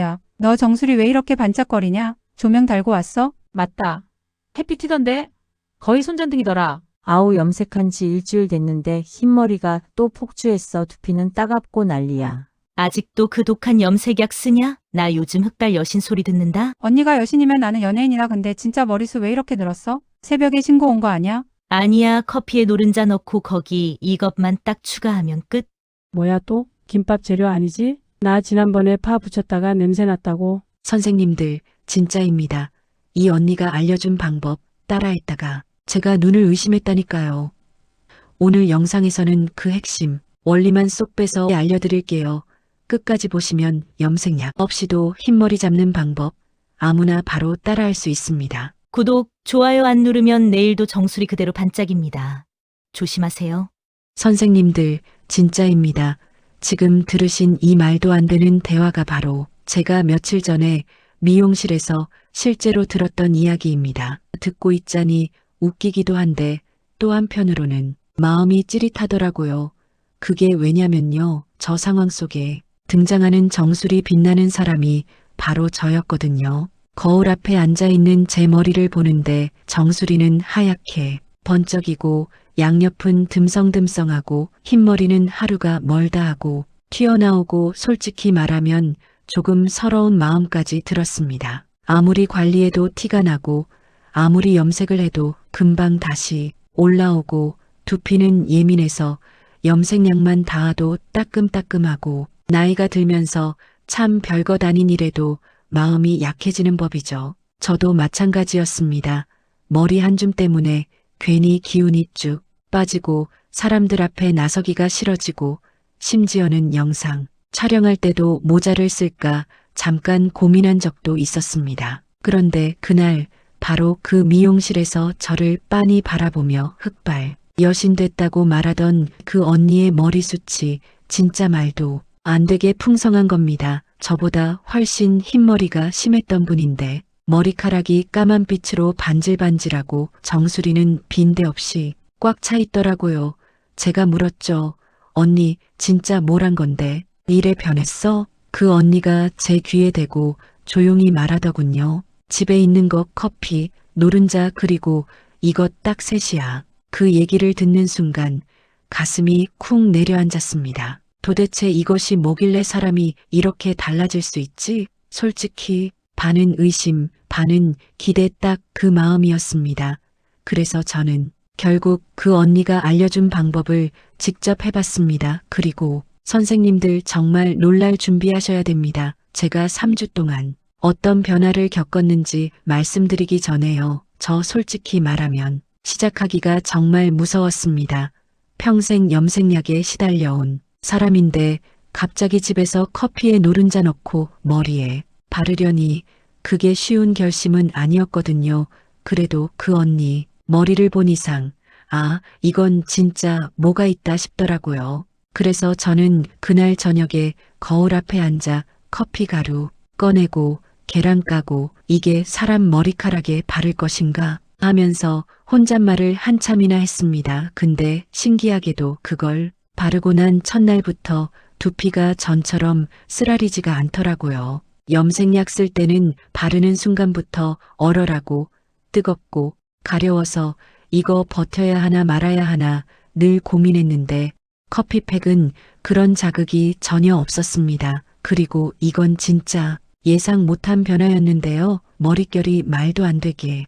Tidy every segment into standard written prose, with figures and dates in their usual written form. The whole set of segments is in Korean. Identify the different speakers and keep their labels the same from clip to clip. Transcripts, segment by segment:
Speaker 1: 야, 너 정수리 왜 이렇게 반짝거리냐? 조명 달고 왔어?
Speaker 2: 맞다. 햇빛 튀던데? 거의 손전등이더라.
Speaker 3: 아우 염색한 지 일주일 됐는데 흰머리가 또 폭주했어. 두피는 따갑고 난리야.
Speaker 4: 아직도 그 독한 염색약 쓰냐? 나 요즘 흑발 여신 소리 듣는다?
Speaker 1: 언니가 여신이면 나는 연예인이라. 근데 진짜 머리숱 왜 이렇게 늘었어? 새벽에 신고 온 거 아니야?
Speaker 4: 아니야, 커피에 노른자 넣고 거기 이것만 딱 추가하면 끝.
Speaker 5: 뭐야 또? 김밥 재료 아니지? 나 지난번에 파 붙였다가 냄새 났다고.
Speaker 6: 선생님들, 진짜입니다. 이 언니가 알려준 방법 따라했다가 제가 눈을 의심했다니까요. 오늘 영상에서는 그 핵심, 원리만 쏙 빼서 알려드릴게요. 끝까지 보시면 염색약 없이도 흰머리 잡는 방법 아무나 바로 따라할 수 있습니다.
Speaker 4: 구독, 좋아요 안 누르면 내일도 정수리 그대로 반짝입니다. 조심하세요.
Speaker 6: 선생님들, 진짜입니다. 지금 들으신 이 말도 안 되는 대화가 바로 제가 며칠 전에 미용실에서 실제로 들었던 이야기입니다. 듣고 있자니 웃기기도 한데 또 한편으로는 마음이 찌릿하더라고요. 그게 왜냐면요. 저 상황 속에 등장하는 정수리 빛나는 사람이 바로 저였거든요. 거울 앞에 앉아있는 제 머리를 보는데 정수리는 하얗게 번쩍이고 양옆은 듬성듬성하고 흰머리는 하루가 멀다 하고 튀어나오고 솔직히 말하면 조금 서러운 마음까지 들었습니다. 아무리 관리해도 티가 나고 아무리 염색을 해도 금방 다시 올라오고 두피는 예민해서 염색약만 닿아도 따끔따끔하고 나이가 들면서 참 별것 아닌 일에도 마음이 약해지는 법이죠. 저도 마찬가지였습니다. 머리 한 줌 때문에 괜히 기운이 쭉 빠지고 사람들 앞에 나서기가 싫어지고 심지어는 영상 촬영할 때도 모자를 쓸까 잠깐 고민한 적도 있었습니다. 그런데 그날 바로 그 미용실에서 저를 빤히 바라보며 흑발 여신 됐다고 말하던 그 언니의 머리숱이 진짜 말도 안 되게 풍성한 겁니다. 저보다 훨씬 흰머리가 심했던 분인데 머리카락이 까만빛으로 반질반질하고 정수리는 빈대 없이 꽉 차 있더라고요. 제가 물었죠. 언니 진짜 뭘 한 건데 이래 변했어? 그 언니가 제 귀에 대고 조용히 말하더군요. 집에 있는 거 커피, 노른자 그리고 이것 딱 셋이야. 그 얘기를 듣는 순간 가슴이 쿵 내려앉았습니다. 도대체 이것이 뭐길래 사람이 이렇게 달라질 수 있지? 솔직히 반은 의심, 반은 기대 딱 그 마음이었습니다. 그래서 저는 결국 그 언니가 알려준 방법을 직접 해봤습니다. 그리고 선생님들 정말 놀랄 준비하셔야 됩니다. 제가 3주 동안 어떤 변화를 겪었는지 말씀드리기 전에요. 저 솔직히 말하면 시작하기가 정말 무서웠습니다. 평생 염색약에 시달려온 사람인데 갑자기 집에서 커피에 노른자 넣고 머리에 바르려니 그게 쉬운 결심은 아니었거든요. 그래도 그 언니 머리를 본 이상 이건 진짜 뭐가 있다 싶더라고요. 그래서 저는 그날 저녁에 거울 앞에 앉아 커피 가루 꺼내고 계란 까고 이게 사람 머리카락에 바를 것인가 하면서 혼잣말을 한참이나 했습니다. 근데 신기하게도 그걸 바르고 난 첫날부터 두피가 전처럼 쓰라리지가 않더라고요. 염색약 쓸 때는 바르는 순간부터 얼얼하고 뜨겁고 가려워서 이거 버텨야 하나 말아야 하나 늘 고민했는데 커피팩은 그런 자극이 전혀 없었습니다. 그리고 이건 진짜 예상 못한 변화였는데요. 머릿결이 말도 안 되게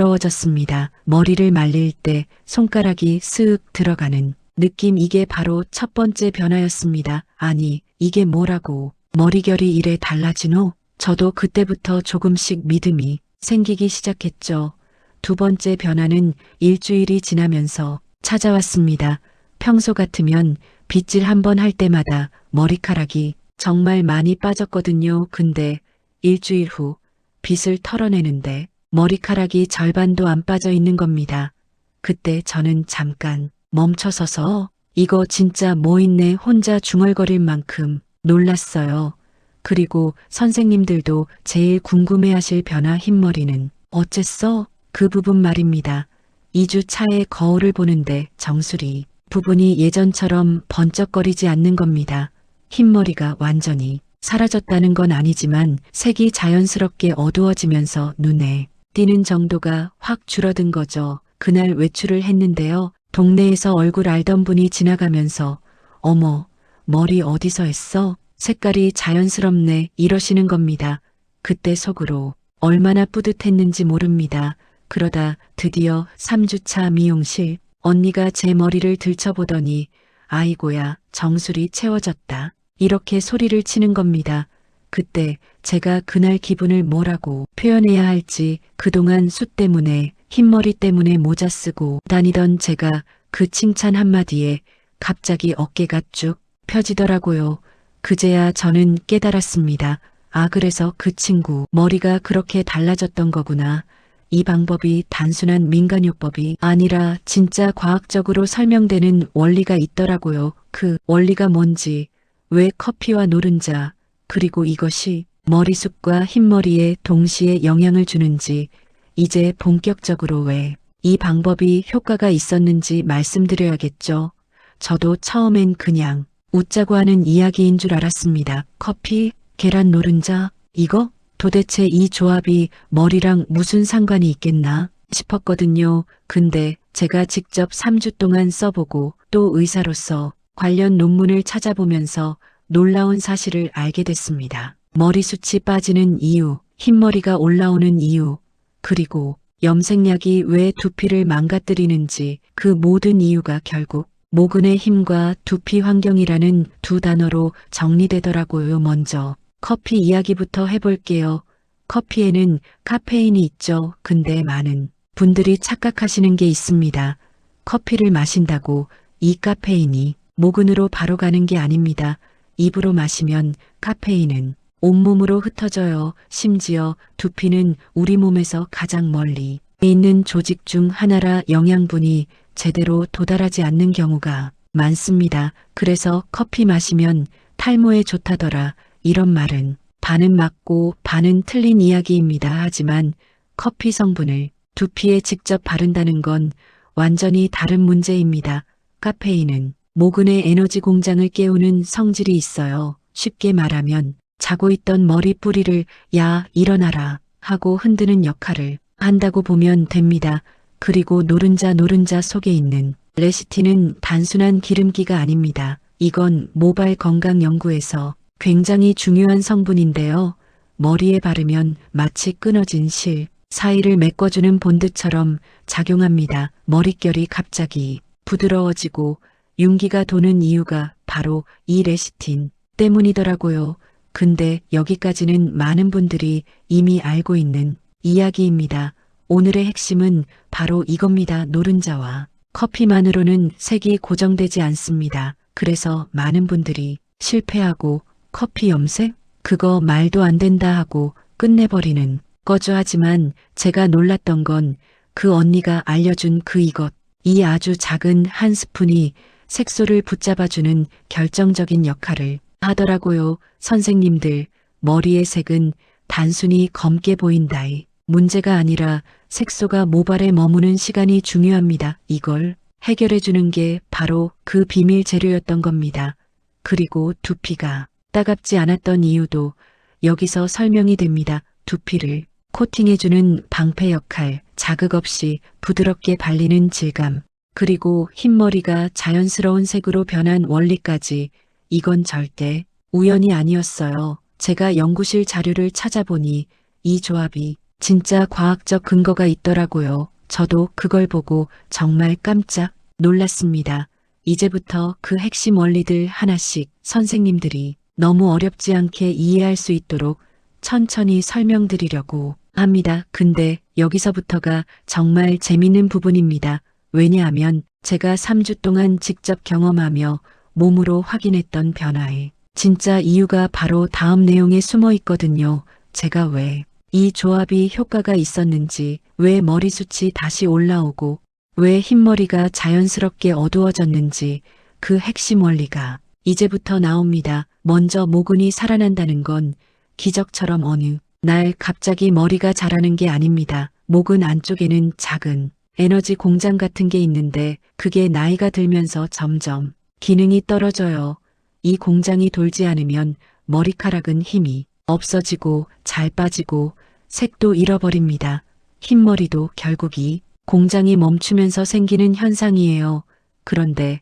Speaker 6: 부드러워졌습니다. 머리를 말릴 때 손가락이 쓱 들어가는 느낌 이게 바로 첫 번째 변화였습니다. 아니 이게 뭐라고 머리결이 이래 달라지노? 저도 그때부터 조금씩 믿음이 생기기 시작했죠. 두 번째 변화는 일주일이 지나면서 찾아왔습니다. 평소 같으면 빗질 한번 할 때마다 머리카락이 정말 많이 빠졌거든요. 근데 일주일 후 빗을 털어내는데 머리카락이 절반도 안 빠져 있는 겁니다. 그때 저는 잠깐 멈춰서서 이거 진짜 뭐 있네 혼자 중얼거릴 만큼 놀랐어요. 그리고 선생님들도 제일 궁금해하실 변화 흰머리는 어쨌어? 그 부분 말입니다. 2주 차에 거울을 보는데 정수리 부분이 예전처럼 번쩍거리지 않는 겁니다. 흰머리가 완전히 사라졌다는 건 아니지만 색이 자연스럽게 어두워지면서 눈에 띄는 정도가 확 줄어든 거죠. 그날 외출을 했는데요. 동네에서 얼굴 알던 분이 지나가면서 어머, 머리 어디서 했어? 색깔이 자연스럽네 이러시는 겁니다. 그때 속으로 얼마나 뿌듯했는지 모릅니다. 그러다 드디어 3주차 미용실 언니가 제 머리를 들춰보더니 아이고야 정수리 채워졌다. 이렇게 소리를 치는 겁니다. 그때 제가 그날 기분을 뭐라고 표현해야 할지 그동안 숱 때문에 흰머리 때문에 모자 쓰고 다니던 제가 그 칭찬 한마디에 갑자기 어깨가 쭉 펴지더라고요. 그제야 저는 깨달았습니다. 아, 그래서 그 친구 머리가 그렇게 달라졌던 거구나. 이 방법이 단순한 민간요법이 아니라 진짜 과학적으로 설명되는 원리가 있더라고요. 그 원리가 뭔지, 왜 커피와 노른자, 그리고 이것이 머리숱과 흰머리에 동시에 영향을 주는지, 이제 본격적으로 왜 이 방법이 효과가 있었는지 말씀드려야겠죠. 저도 처음엔 그냥 웃자고 하는 이야기인 줄 알았습니다. 커피, 계란 노른자, 이거? 도대체 이 조합이 머리랑 무슨 상관이 있겠나 싶었거든요. 근데 제가 직접 3주 동안 써보고 또 의사로서 관련 논문을 찾아보면서 놀라운 사실을 알게 됐습니다. 머리숱이 빠지는 이유, 흰머리가 올라오는 이유, 그리고 염색약이 왜 두피를 망가뜨리는지 그 모든 이유가 결국 모근의 힘과 두피 환경이라는 두 단어로 정리되더라고요. 먼저 커피 이야기부터 해볼게요. 커피에는 카페인이 있죠. 근데 많은 분들이 착각하시는 게 있습니다. 커피를 마신다고 이 카페인이 모근으로 바로 가는 게 아닙니다. 입으로 마시면 카페인은 온몸으로 흩어져요. 심지어 두피는 우리 몸에서 가장 멀리 있는 조직 중 하나라 영양분이 제대로 도달하지 않는 경우가 많습니다. 그래서 커피 마시면 탈모에 좋다더라. 이런 말은 반은 맞고 반은 틀린 이야기입니다. 하지만 커피 성분을 두피에 직접 바른다는 건 완전히 다른 문제입니다. 카페인은 모근의 에너지 공장을 깨우는 성질이 있어요. 쉽게 말하면 자고 있던 머리 뿌리를 야, 일어나라 하고 흔드는 역할을 한다고 보면 됩니다. 그리고 노른자 속에 있는 레시틴은 단순한 기름기가 아닙니다. 이건 모발 건강 연구에서 굉장히 중요한 성분인데요. 머리에 바르면 마치 끊어진 실 사이를 메꿔주는 본드처럼 작용합니다. 머릿결이 갑자기 부드러워지고 윤기가 도는 이유가 바로 이 레시틴 때문이더라고요. 근데 여기까지는 많은 분들이 이미 알고 있는 이야기입니다. 오늘의 핵심은 바로 이겁니다. 노른자와 커피만으로는 색이 고정되지 않습니다. 그래서 많은 분들이 실패하고 커피 염색? 그거 말도 안 된다 하고 끝내버리는 거죠. 하지만 제가 놀랐던 건 그 언니가 알려준 그 이것, 이 아주 작은 한 스푼이 색소를 붙잡아주는 결정적인 역할을 하더라고요. 선생님들, 머리의 색은 단순히 검게 보인다이 문제가 아니라 색소가 모발에 머무는 시간이 중요합니다. 이걸 해결해주는 게 바로 그 비밀 재료였던 겁니다. 그리고 두피가 따갑지 않았던 이유도 여기서 설명이 됩니다. 두피를 코팅해주는 방패 역할, 자극 없이 부드럽게 발리는 질감, 그리고 흰머리가 자연스러운 색으로 변한 원리까지 이건 절대 우연이 아니었어요. 제가 연구실 자료를 찾아보니 이 조합이 진짜 과학적 근거가 있더라고요. 저도 그걸 보고 정말 깜짝 놀랐습니다. 이제부터 그 핵심 원리들 하나씩 선생님들이 너무 어렵지 않게 이해할 수 있도록 천천히 설명드리려고 합니다. 근데 여기서부터가 정말 재밌는 부분입니다. 왜냐하면 제가 3주 동안 직접 경험하며 몸으로 확인했던 변화의 진짜 이유가 바로 다음 내용에 숨어 있거든요. 제가 왜 이 조합이 효과가 있었는지, 왜 머리숱이 다시 올라오고, 왜 흰머리가 자연스럽게 어두워졌는지 그 핵심 원리가 이제부터 나옵니다. 먼저 모근이 살아난다는 건 기적처럼 어느 날 갑자기 머리가 자라는 게 아닙니다. 모근 안쪽에는 작은 에너지 공장 같은 게 있는데 그게 나이가 들면서 점점 기능이 떨어져요. 이 공장이 돌지 않으면 머리카락은 힘이 없어지고 잘 빠지고 색도 잃어버립니다. 흰머리도 결국 이 공장이 멈추면서 생기는 현상이에요. 그런데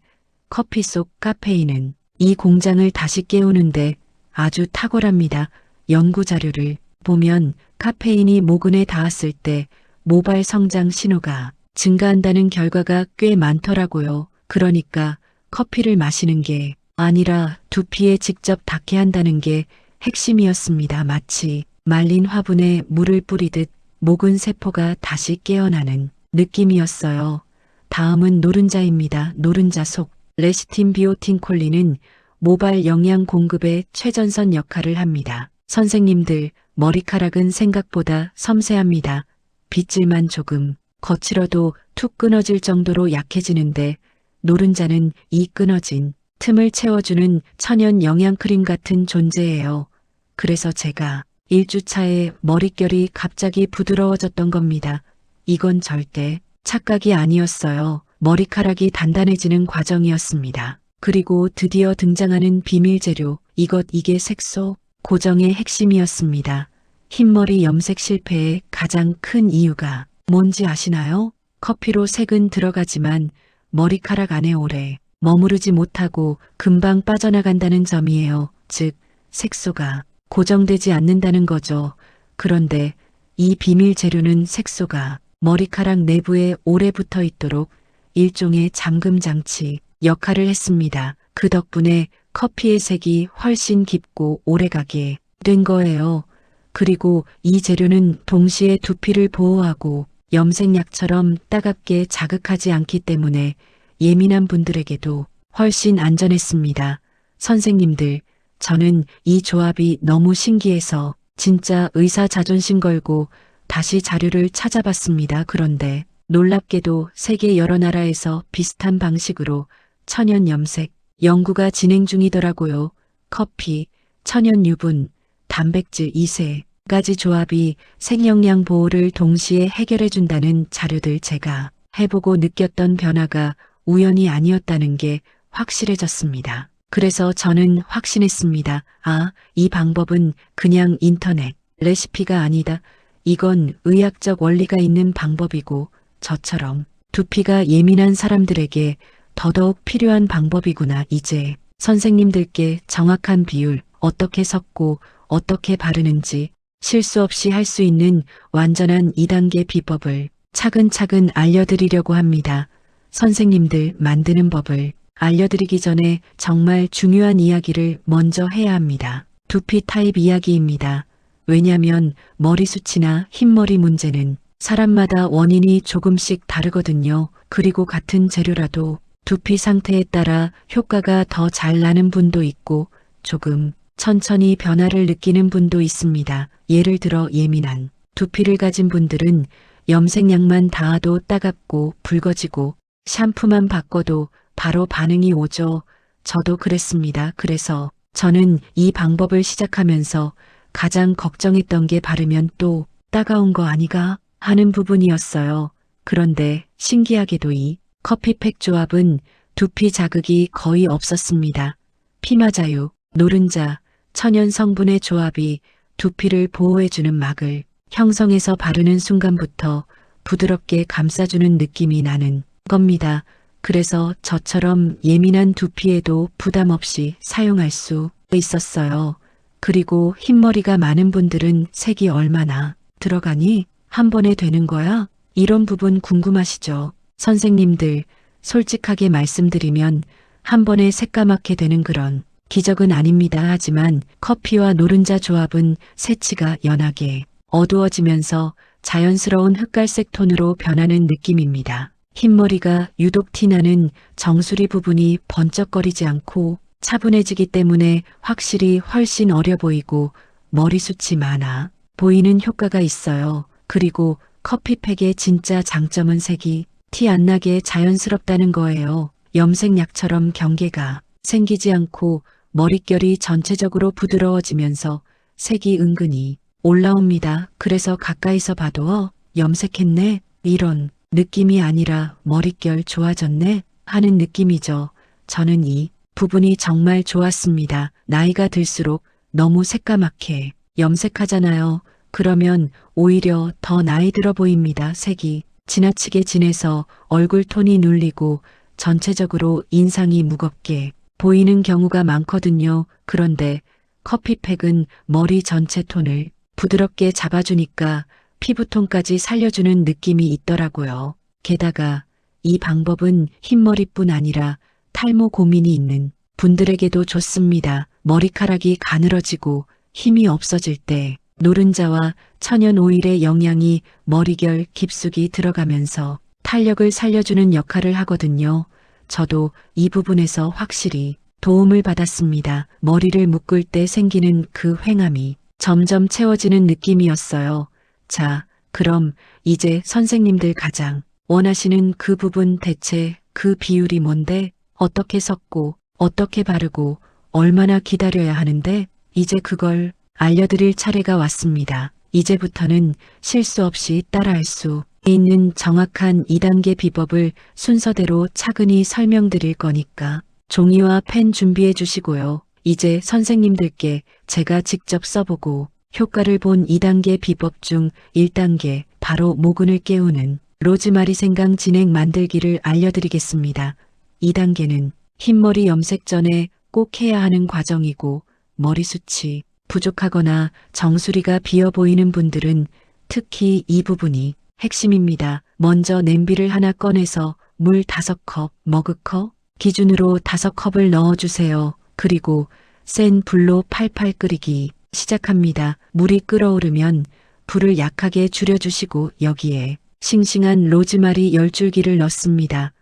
Speaker 6: 커피 속 카페인은 이 공장을 다시 깨우는데 아주 탁월합니다. 연구 자료를 보면 카페인이 모근에 닿았을 때 모발 성장 신호가 증가한다는 결과가 꽤 많더라고요. 그러니까 커피를 마시는 게 아니라 두피에 직접 닿게 한다는 게 핵심이었습니다. 마치 말린 화분에 물을 뿌리듯 모근 세포가 다시 깨어나는 느낌이었어요. 다음은 노른자입니다. 노른자 속 레시틴 비오틴 콜린은 모발 영양 공급의 최전선 역할을 합니다. 선생님들, 머리카락은 생각보다 섬세합니다. 빗질만 조금 거칠어도 툭 끊어질 정도로 약해지는데 노른자는 이 끊어진 틈을 채워주는 천연 영양크림 같은 존재예요. 그래서 제가 1주차에 머릿결이 갑자기 부드러워졌던 겁니다. 이건 절대 착각이 아니었어요. 머리카락이 단단해지는 과정이었습니다. 그리고 드디어 등장하는 비밀 재료, 이게 색소 고정의 핵심이었습니다. 흰머리 염색 실패의 가장 큰 이유가 뭔지 아시나요? 커피로 색은 들어가지만 머리카락 안에 오래 머무르지 못하고 금방 빠져나간다는 점이에요. 즉, 색소가 고정되지 않는다는 거죠. 그런데 이 비밀 재료는 색소가 머리카락 내부에 오래 붙어 있도록 일종의 잠금 장치 역할을 했습니다. 그 덕분에 커피의 색이 훨씬 깊고 오래가게 된 거예요. 그리고 이 재료는 동시에 두피를 보호하고 염색약처럼 따갑게 자극하지 않기 때문에 예민한 분들에게도 훨씬 안전했습니다. 선생님들, 저는 이 조합이 너무 신기해서 진짜 의사 자존심 걸고 다시 자료를 찾아봤습니다. 그런데 놀랍게도 세계 여러 나라에서 비슷한 방식으로 천연 염색 연구가 진행 중이더라고요. 커피, 천연 유분, 단백질 2세 가지 조합이 생영양 보호를 동시에 해결해준다는 자료들. 제가 해보고 느꼈던 변화가 우연이 아니었다는 게 확실해졌습니다. 그래서 저는 확신했습니다. 아, 이 방법은 그냥 인터넷 레시피가 아니다. 이건 의학적 원리가 있는 방법이고 저처럼 두피가 예민한 사람들에게 더더욱 필요한 방법이구나. 이제 선생님들께 정확한 비율, 어떻게 섞고 어떻게 바르는지 실수 없이 할 수 있는 완전한 2단계 비법을 차근차근 알려드리려고 합니다. 선생님들, 만드는 법을 알려드리기 전에 정말 중요한 이야기를 먼저 해야 합니다. 두피 타입 이야기입니다. 왜냐면 머리숱이나 흰머리 문제는 사람마다 원인이 조금씩 다르거든요. 그리고 같은 재료라도 두피 상태에 따라 효과가 더 잘 나는 분도 있고 조금 천천히 변화를 느끼는 분도 있습니다. 예를 들어 예민한 두피를 가진 분들은 염색약만 닿아도 따갑고 붉어지고 샴푸만 바꿔도 바로 반응이 오죠. 저도 그랬습니다. 그래서 저는 이 방법을 시작하면서 가장 걱정했던 게 바르면 또 따가운 거 아니가 하는 부분이었어요. 그런데 신기하게도 이 커피팩 조합은 두피 자극이 거의 없었습니다. 피마자유, 노른자, 천연 성분의 조합이 두피를 보호해주는 막을 형성해서 바르는 순간부터 부드럽게 감싸주는 느낌이 나는 겁니다. 그래서 저처럼 예민한 두피에도 부담 없이 사용할 수 있었어요. 그리고 흰머리가 많은 분들은 색이 얼마나 들어가니? 한 번에 되는 거야? 이런 부분 궁금하시죠? 선생님들, 솔직하게 말씀드리면 한 번에 새까맣게 되는 그런 기적은 아닙니다. 하지만 커피와 노른자 조합은 새치가 연하게 어두워지면서 자연스러운 흑갈색 톤으로 변하는 느낌입니다. 흰머리가 유독 티나는 정수리 부분이 번쩍거리지 않고 차분해지기 때문에 확실히 훨씬 어려 보이고 머리숱이 많아 보이는 효과가 있어요. 그리고 커피팩의 진짜 장점은 색이 티 안 나게 자연스럽다는 거예요. 염색약처럼 경계가 생기지 않고 머릿결이 전체적으로 부드러워지면서 색이 은근히 올라옵니다. 그래서 가까이서 봐도 염색했네? 이런 느낌이 아니라 머릿결 좋아졌네? 하는 느낌이죠. 저는 이 부분이 정말 좋았습니다. 나이가 들수록 너무 새까맣게 염색하잖아요. 그러면 오히려 더 나이 들어 보입니다. 색이 지나치게 진해서 얼굴 톤이 눌리고 전체적으로 인상이 무겁게 보이는 경우가 많거든요. 그런데 커피팩은 머리 전체 톤을 부드럽게 잡아주니까 피부톤까지 살려주는 느낌이 있더라고요. 게다가 이 방법은 흰머리뿐 아니라 탈모 고민이 있는 분들에게도 좋습니다. 머리카락이 가늘어지고 힘이 없어질 때 노른자와 천연 오일의 영양이 머리결 깊숙이 들어가면서 탄력을 살려주는 역할을 하거든요. 저도 이 부분에서 확실히 도움을 받았습니다. 머리를 묶을 때 생기는 그 휑함이 점점 채워지는 느낌이었어요. 자, 그럼 이제 선생님들 가장 원하시는 그 부분 대체 그 비율이 뭔데? 어떻게 섞고 어떻게 바르고 얼마나 기다려야 하는데? 이제 그걸 알려드릴 차례가 왔습니다. 이제부터는 실수 없이 따라할 수 있는 정확한 2단계 비법을 순서대로 차근히 설명드릴 거니까 종이와 펜 준비해 주시고요. 이제 선생님들께 제가 직접 써보고 효과를 본 2단계 비법 중 1단계 바로 모근을 깨우는 로즈마리 생강 진액 만들기를 알려드리겠습니다. 2단계는 흰머리 염색 전에 꼭 해야 하는 과정이고 머리숱이 부족하거나 정수리가 비어 보이는 분들은 특히 이 부분이 핵심입니다. 먼저 냄비를 하나 꺼내서 물 5컵, 머그컵 기준으로 5컵을 넣어주세요. 그리고 센 불로 팔팔 끓이기 시작합니다. 물이 끓어오르면 불을 약하게 줄여주시고 여기에 싱싱한 로즈마리 10줄기를 넣습니다.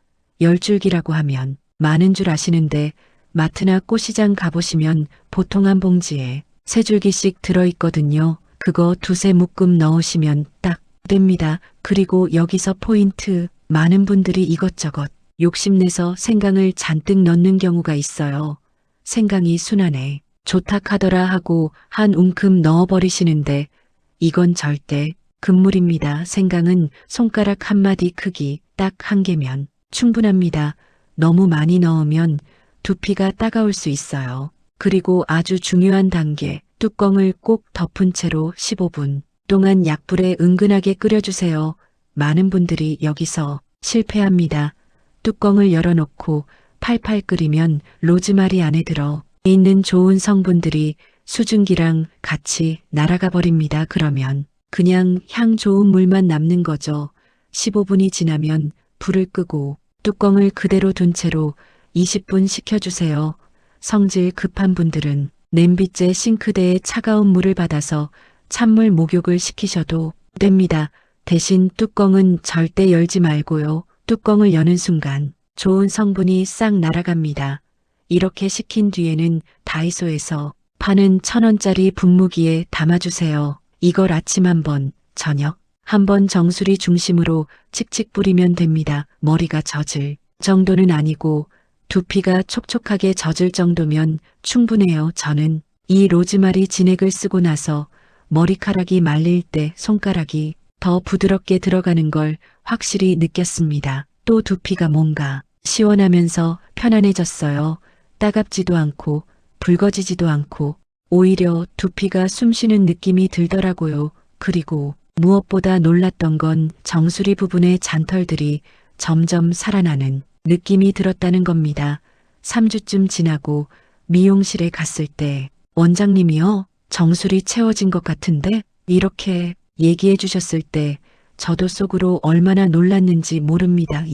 Speaker 6: 10줄기라고 하면 많은 줄 아시는데 마트나 꽃시장 가보시면 보통 한 봉지에 3줄기씩 들어있거든요. 그거 2-3묶음 넣으시면 딱 됩니다. 그리고 여기서 포인트, 많은 분들이 이것저것 욕심내서 생강을 잔뜩 넣는 경우가 있어요. 생강이 순환에 좋다 하더라 하고 한 움큼 넣어버리시는데 이건 절대 금물입니다. 생강은 손가락 한마디 크기 딱 1개면 충분합니다. 너무 많이 넣으면 두피가 따가울 수 있어요. 그리고 아주 중요한 단계, 뚜껑을 꼭 덮은 채로 15분 동안 약불에 은근하게 끓여주세요. 많은 분들이 여기서 실패합니다. 뚜껑을 열어놓고 팔팔 끓이면 로즈마리 안에 들어 있는 좋은 성분들이 수증기랑 같이 날아가 버립니다. 그러면 그냥 향 좋은 물만 남는 거죠. 15분이 지나면 불을 끄고 뚜껑을 그대로 둔 채로 20분 식혀주세요. 성질 급한 분들은 냄비째 싱크대에 차가운 물을 받아서 찬물 목욕을 시키셔도 됩니다. 대신 뚜껑은 절대 열지 말고요. 뚜껑을 여는 순간 좋은 성분이 싹 날아갑니다. 이렇게 식힌 뒤에는 다이소에서 파는 1,000원짜리 분무기에 담아주세요. 이걸 아침 한 번, 저녁 한 번 정수리 중심으로 칙칙 뿌리면 됩니다. 머리가 젖을 정도는 아니고 두피가 촉촉하게 젖을 정도면 충분해요. 저는 이 로즈마리 진액을 쓰고 나서 머리카락이 말릴 때 손가락이 더 부드럽게 들어가는 걸 확실히 느꼈습니다. 또 두피가 뭔가 시원하면서 편안해졌어요. 따갑지도 않고 붉어지지도 않고 오히려 두피가 숨쉬는 느낌이 들더라고요. 그리고 무엇보다 놀랐던 건 정수리 부분의 잔털들이 점점 살아나는 느낌이 들었다는 겁니다. 3주쯤 지나고 미용실에 갔을 때 원장님이요, 정수리 채워진 것 같은데? 이렇게 얘기해 주셨을 때 저도 속으로 얼마나 놀랐는지 모릅니다.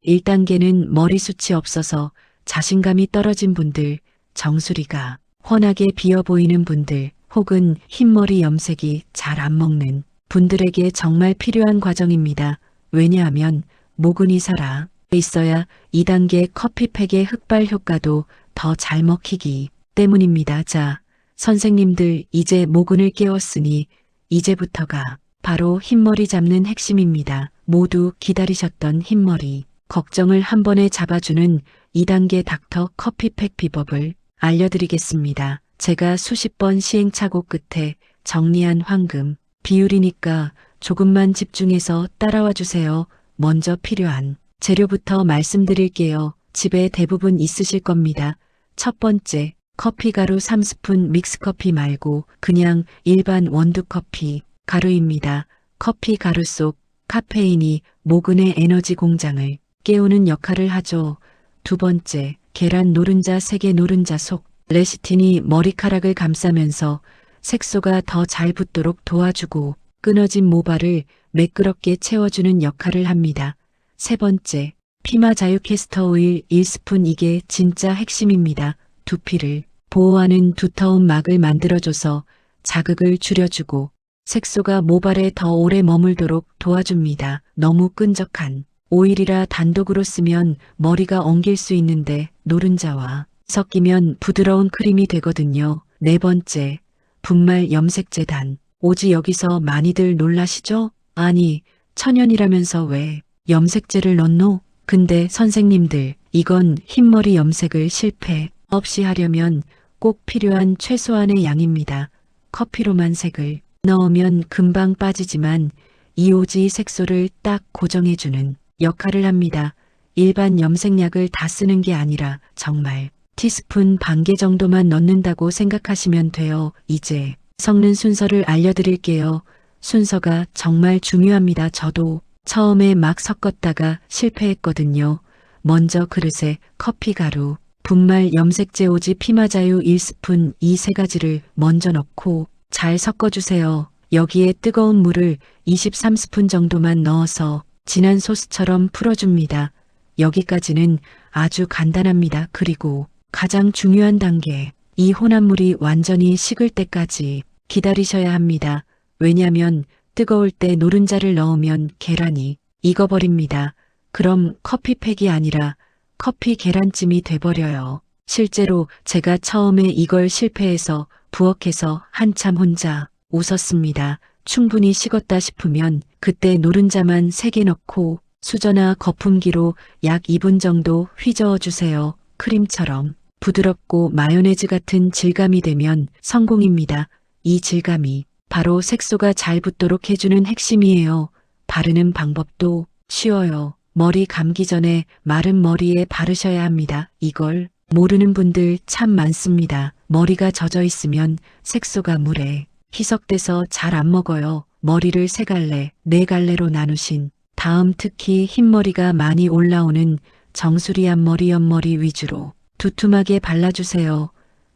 Speaker 6: 1단계는 머리숱이 없어서 자신감이 떨어진 분들, 정수리가 훤하게 비어 보이는 분들, 혹은 흰머리 염색이 잘 안 먹는 분들에게 정말 필요한 과정입니다. 왜냐하면 모근이 살아 있어야 2단계 커피팩의 흑발 효과도 더 잘 먹히기 때문입니다. 자, 선생님들 이제 모근을 깨웠으니 이제부터가 바로 흰머리 잡는 핵심입니다. 모두 기다리셨던 흰머리 걱정을 한 번에 잡아주는 2단계 닥터 커피팩 비법을 알려드리겠습니다. 제가 수십 번 시행착오 끝에 정리한 황금 비율이니까 조금만 집중해서 따라와 주세요. 먼저 필요한 재료부터 말씀드릴게요. 집에 대부분 있으실 겁니다. 첫 번째, 커피 가루 3스푼 믹스커피 말고 그냥 일반 원두커피 가루입니다. 커피 가루 속 카페인이 모근의 에너지 공장을 깨우는 역할을 하죠. 두 번째, 계란 노른자 3개 노른자 속 레시틴이 머리카락을 감싸면서 색소가 더 잘 붙도록 도와주고 끊어진 모발을 매끄럽게 채워주는 역할을 합니다. 세 번째, 피마 자유 캐스터 오일 1스푼 이게 진짜 핵심입니다. 두피를 보호하는 두터운 막을 만들어줘서 자극을 줄여주고 색소가 모발에 더 오래 머물도록 도와줍니다. 너무 끈적한 오일이라 단독으로 쓰면 머리가 엉킬 수 있는데 노른자와 섞이면 부드러운 크림이 되거든요. 네 번째, 분말 염색제단. 오지 여기서 많이들 놀라시죠? 아니, 천연이라면서 왜 염색제를 넣노? 근데 선생님들, 이건 흰머리 염색을 실패 없이 하려면 꼭 필요한 최소한의 양입니다. 커피로만 색을 넣으면 금방 빠지지만 이 오지 색소를 딱 고정해주는 역할을 합니다. 일반 염색약을 다 쓰는 게 아니라 정말 티스푼 반 개 정도만 넣는다고 생각하시면 돼요. 이제 섞는 순서를 알려드릴게요. 순서가 정말 중요합니다. 저도 처음에 막 섞었다가 실패했거든요. 먼저 그릇에 커피 가루, 분말 염색제 오지 피마자유 1스푼 이 세 가지를 먼저 넣고 잘 섞어주세요. 여기에 뜨거운 물을 23스푼 정도만 넣어서 진한 소스처럼 풀어줍니다. 여기까지는 아주 간단합니다. 그리고 가장 중요한 단계, 이 혼합물이 완전히 식을 때까지 기다리셔야 합니다. 왜냐면 뜨거울 때 노른자를 넣으면 계란이 익어버립니다. 그럼 커피팩이 아니라 커피 계란찜이 돼버려요. 실제로 제가 처음에 이걸 실패해서 부엌에서 한참 혼자 웃었습니다. 충분히 식었다 싶으면 그때 노른자만 3개 넣고 수저나 거품기로 약 2분 정도 휘저어 주세요. 크림처럼 부드럽고 마요네즈 같은 질감이 되면 성공입니다. 이 질감이 바로 색소가 잘 붙도록 해주는 핵심이에요. 바르는 방법도 쉬워요. 머리 감기 전에 마른 머리에 바르셔야 합니다. 이걸 모르는 분들 참 많습니다. 머리가 젖어 있으면 색소가 물에 희석돼서 잘 안 먹어요. 머리를 3갈래, 4갈래로 나누신 다음 특히 흰머리가 많이 올라오는 정수리 앞머리 옆머리 위주로 두툼하게 발라주세요.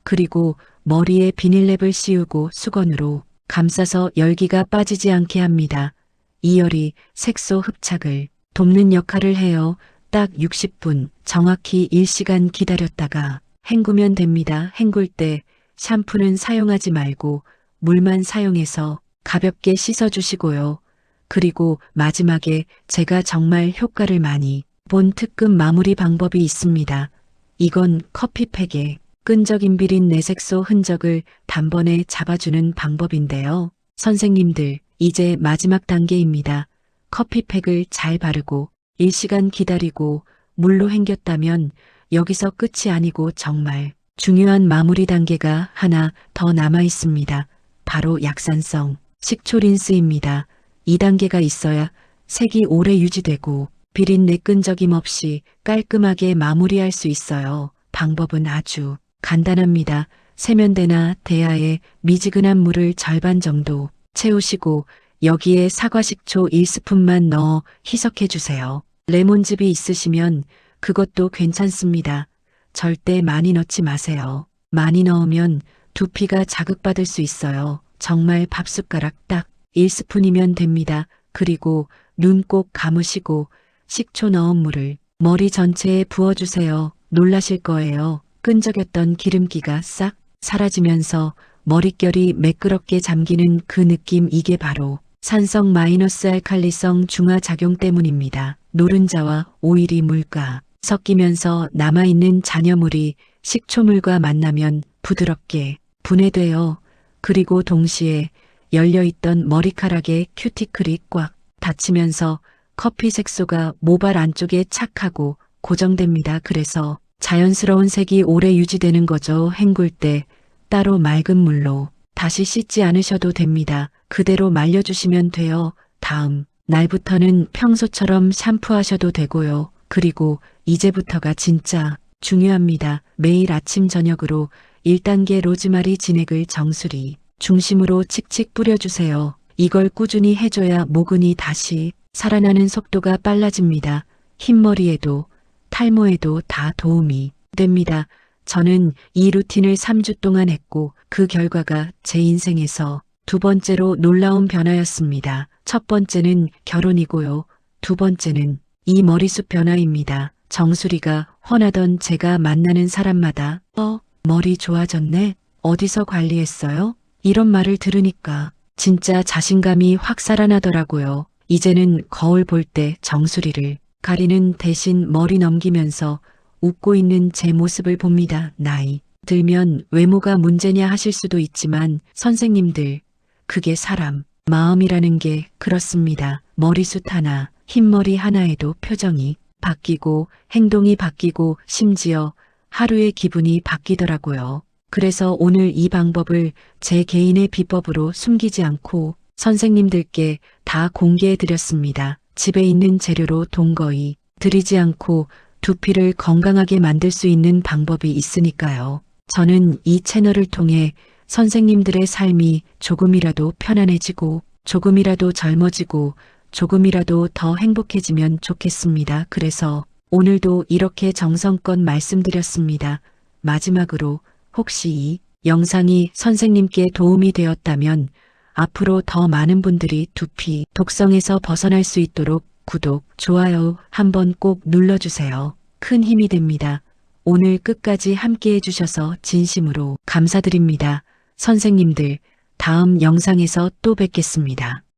Speaker 6: 그리고 머리에 비닐랩을 씌우고 수건으로 감싸서 열기가 빠지지 않게 합니다. 이 열이 색소 흡착을 돕는 역할을 해요. 딱 60분, 정확히 1시간 기다렸다가 헹구면 됩니다. 헹굴 때 샴푸는 사용하지 말고 물만 사용해서 가볍게 씻어주시고요. 그리고 마지막에 제가 정말 효과를 많이 본 특급 마무리 방법이 있습니다. 이건 커피팩에 끈적임 비린 내색소 흔적을 단번에 잡아주는 방법인데요. 선생님들, 이제 마지막 단계입니다. 커피팩을 잘 바르고 1시간 기다리고 물로 헹겼다면 여기서 끝이 아니고 정말 중요한 마무리 단계가 하나 더 남아 있습니다. 바로 약산성 식초 린스입니다. 이 단계가 있어야 색이 오래 유지되고 비린내 끈적임 없이 깔끔하게 마무리할 수 있어요. 방법은 아주 간단합니다. 세면대나 대야에 미지근한 물을 절반 정도 채우시고 여기에 사과식초 1스푼만 넣어 희석해 주세요. 레몬즙이 있으시면 그것도 괜찮습니다. 절대 많이 넣지 마세요. 많이 넣으면 두피가 자극받을 수 있어요. 정말 밥숟가락 딱 1스푼이면 됩니다. 그리고 눈 꼭 감으시고 식초 넣은 물을 머리 전체에 부어주세요. 놀라실 거예요. 끈적였던 기름기가 싹 사라지면서 머릿결이 매끄럽게 잠기는 그 느낌, 이게 바로 산성 마이너스 알칼리성 중화 작용 때문입니다. 노른자와 오일이 물과 섞이면서 남아있는 잔여물이 식초물과 만나면 부드럽게 분해돼요. 그리고 동시에 열려있던 머리카락에 큐티클이 꽉 닫히면서 커피 색소가 모발 안쪽에 착하고 고정됩니다. 그래서 자연스러운 색이 오래 유지되는 거죠. 헹굴 때 따로 맑은 물로 다시 씻지 않으셔도 됩니다. 그대로 말려주시면 돼요. 다음 날부터는 평소처럼 샴푸하셔도 되고요. 그리고 이제부터가 진짜 중요합니다. 매일 아침 저녁으로 1단계 로즈마리 진액을 정수리 중심으로 칙칙 뿌려주세요. 이걸 꾸준히 해줘야 모근이 다시 살아나는 속도가 빨라집니다. 흰머리에도 탈모에도 다 도움이 됩니다. 저는 이 루틴을 3주 동안 했고 그 결과가 제 인생에서 두 번째로 놀라운 변화였습니다. 첫 번째는 결혼이고요. 두 번째는 이 머리숱 변화입니다. 정수리가 훤하던 제가 만나는 사람마다 머리 좋아졌네? 어디서 관리했어요? 이런 말을 들으니까 진짜 자신감이 확 살아나더라고요. 이제는 거울 볼 때 정수리를 가리는 대신 머리 넘기면서 웃고 있는 제 모습을 봅니다. 나이 들면 외모가 문제냐 하실 수도 있지만 선생님들, 그게 사람 마음이라는 게 그렇습니다. 머리숱 하나, 흰머리 하나에도 표정이 바뀌고 행동이 바뀌고 심지어 하루의 기분이 바뀌더라고요. 그래서 오늘 이 방법을 제 개인의 비법으로 숨기지 않고 선생님들께 다 공개해 드렸습니다. 집에 있는 재료로 동거의 들이지 않고 두피를 건강하게 만들 수 있는 방법이 있으니까요. 저는 이 채널을 통해 선생님들의 삶이 조금이라도 편안해지고 조금이라도 젊어지고 조금이라도 더 행복해지면 좋겠습니다. 그래서 오늘도 이렇게 정성껏 말씀드렸습니다. 마지막으로 혹시 이 영상이 선생님께 도움이 되었다면 앞으로 더 많은 분들이 두피 독성에서 벗어날 수 있도록 구독, 좋아요 한번 꼭 눌러주세요. 큰 힘이 됩니다. 오늘 끝까지 함께 해주셔서 진심으로 감사드립니다. 선생님들, 다음 영상에서 또 뵙겠습니다.